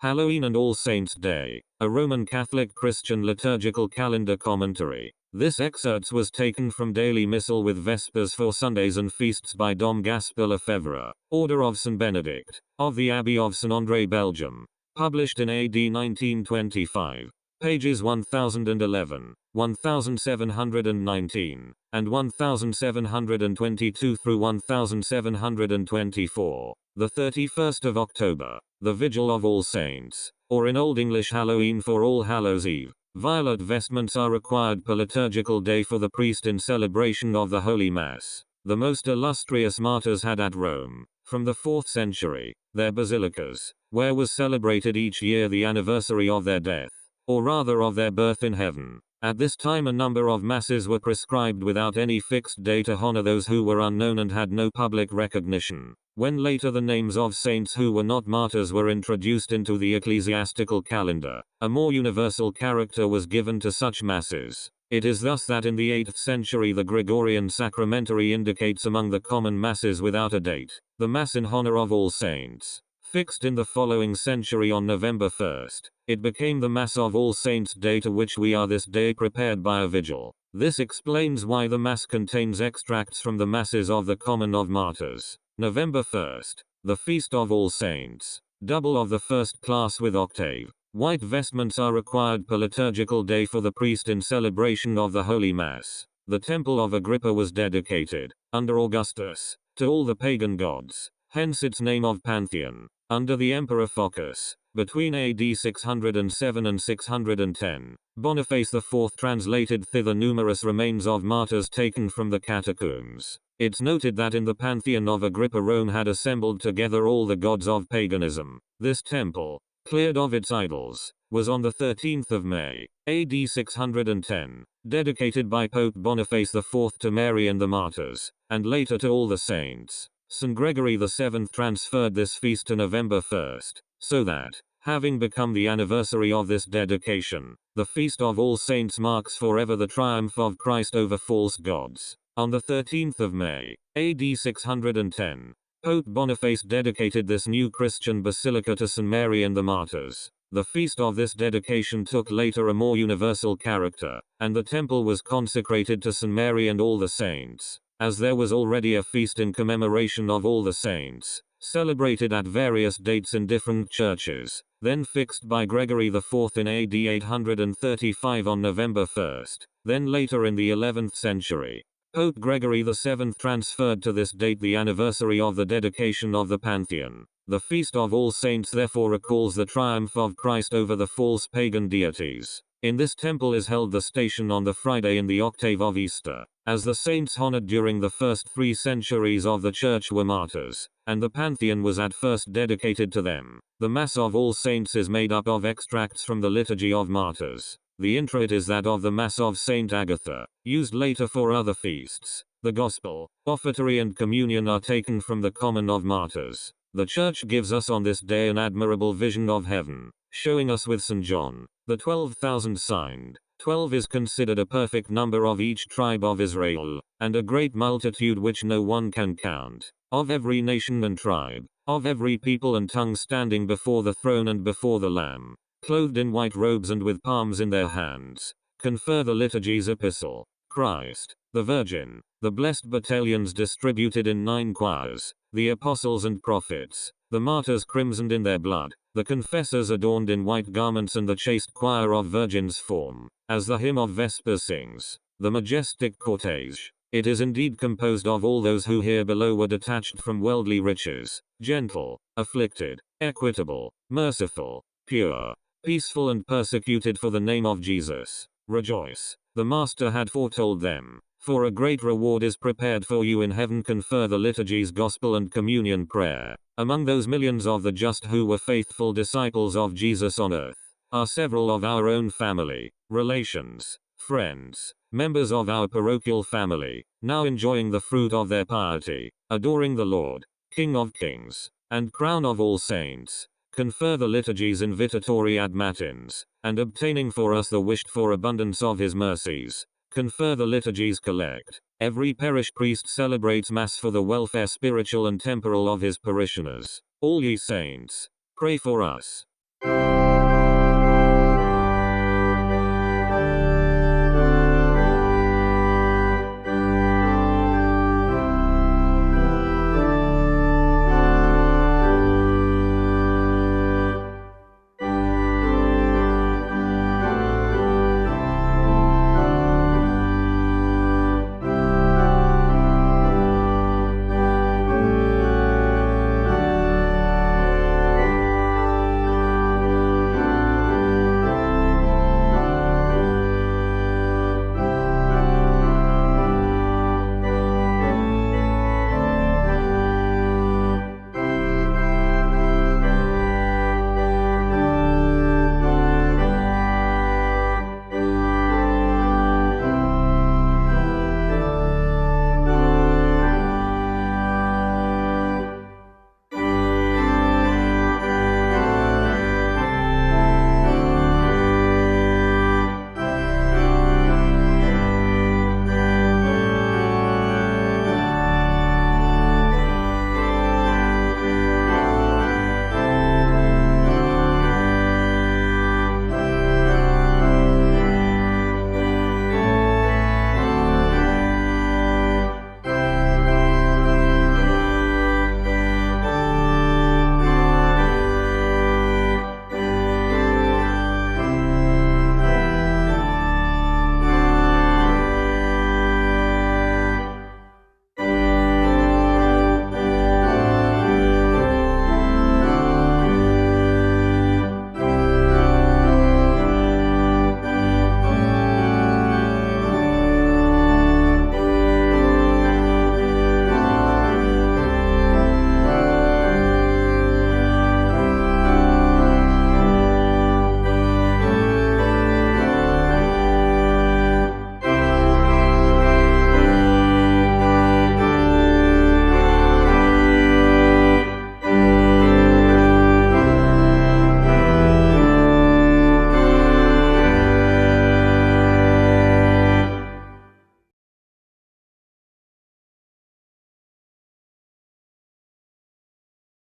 Halloween and All Saints' Day, a Roman Catholic Christian liturgical calendar commentary. This excerpt was taken from Daily Missal with Vespers for Sundays and Feasts by Dom Gaspar Lefebvre, Order of Saint Benedict, of the Abbey of Saint Andre, Belgium. Published in AD 1925. Pages 1011, 1719, and 1722 through 1724. The 31st of October, the Vigil of All Saints, or in Old English Halloween for All Hallows Eve. Violet vestments are required per liturgical day for the priest in celebration of the Holy Mass. The most illustrious martyrs had at Rome, from the 4th century, their basilicas, where was celebrated each year the anniversary of their death, or rather of their birth in heaven. At this time a number of masses were prescribed without any fixed day to honor those who were unknown and had no public recognition. When later the names of saints who were not martyrs were introduced into the ecclesiastical calendar, a more universal character was given to such masses. It is thus that in the 8th century the Gregorian Sacramentary indicates among the common masses without a date, the Mass in honor of all saints. Fixed in the following century on November 1st, it became the Mass of All Saints' Day, to which we are this day prepared by a vigil. This explains why the Mass contains extracts from the Masses of the Common of Martyrs. November 1st, the Feast of All Saints, double of the first class with octave. White vestments are required per liturgical day for the priest in celebration of the Holy Mass. The Temple of Agrippa was dedicated, under Augustus, to all the pagan gods, hence its name of Pantheon. Under the Emperor Phocas, between AD 607 and 610, Boniface IV translated thither numerous remains of martyrs taken from the catacombs. It's noted that in the Pantheon of Agrippa Rome had assembled together all the gods of paganism. This temple, cleared of its idols, was on the 13th of May, AD 610, dedicated by Pope Boniface IV to Mary and the martyrs, and later to all the saints. St. Gregory VII transferred this feast to November 1st, so that, having become the anniversary of this dedication, the Feast of All Saints marks forever the triumph of Christ over false gods. On the 13th of May, AD 610, Pope Boniface dedicated this new Christian basilica to St. Mary and the martyrs. The feast of this dedication took later a more universal character, and the temple was consecrated to St. Mary and all the saints. As there was already a feast in commemoration of all the saints, celebrated at various dates in different churches, then fixed by Gregory IV in AD 835 on November 1st, then later in the 11th century, Pope Gregory VII transferred to this date the anniversary of the dedication of the Pantheon. The Feast of All Saints therefore recalls the triumph of Christ over the false pagan deities. In this temple is held the station on the Friday in the octave of Easter. As the saints honored during the first 3 centuries of the Church were martyrs, and the Pantheon was at first dedicated to them, the Mass of All Saints is made up of extracts from the Liturgy of Martyrs. The introit is that of the Mass of Saint Agatha, used later for other feasts. The Gospel, Offertory and Communion are taken from the Common of Martyrs. The Church gives us on this day an admirable vision of heaven, showing us with St. John, the 12,000 signed. 12 is considered a perfect number of each tribe of Israel, and a great multitude which no one can count, of every nation and tribe, of every people and tongue standing before the throne and before the Lamb, clothed in white robes and with palms in their hands, confer the liturgy's epistle. Christ, the Virgin, the blessed battalions distributed in 9 choirs, the apostles and prophets, the martyrs crimsoned in their blood, the confessors adorned in white garments and the chaste choir of virgins form, as the hymn of Vespers sings, the majestic cortege. It is indeed composed of all those who here below were detached from worldly riches, gentle, afflicted, equitable, merciful, pure, peaceful and persecuted for the name of Jesus. Rejoice. The Master had foretold them, for a great reward is prepared for you in heaven. Confer the liturgy's gospel and communion prayer. Among those millions of the just who were faithful disciples of Jesus on earth, are several of our own family, relations, friends, members of our parochial family, now enjoying the fruit of their piety, adoring the Lord, King of Kings, and Crown of all saints. Confer the liturgy's invitatory ad matins, and obtaining for us the wished for abundance of his mercies. Confer the liturgy's collect. Every parish priest celebrates Mass for the welfare spiritual and temporal of his parishioners. All ye saints, pray for us. you.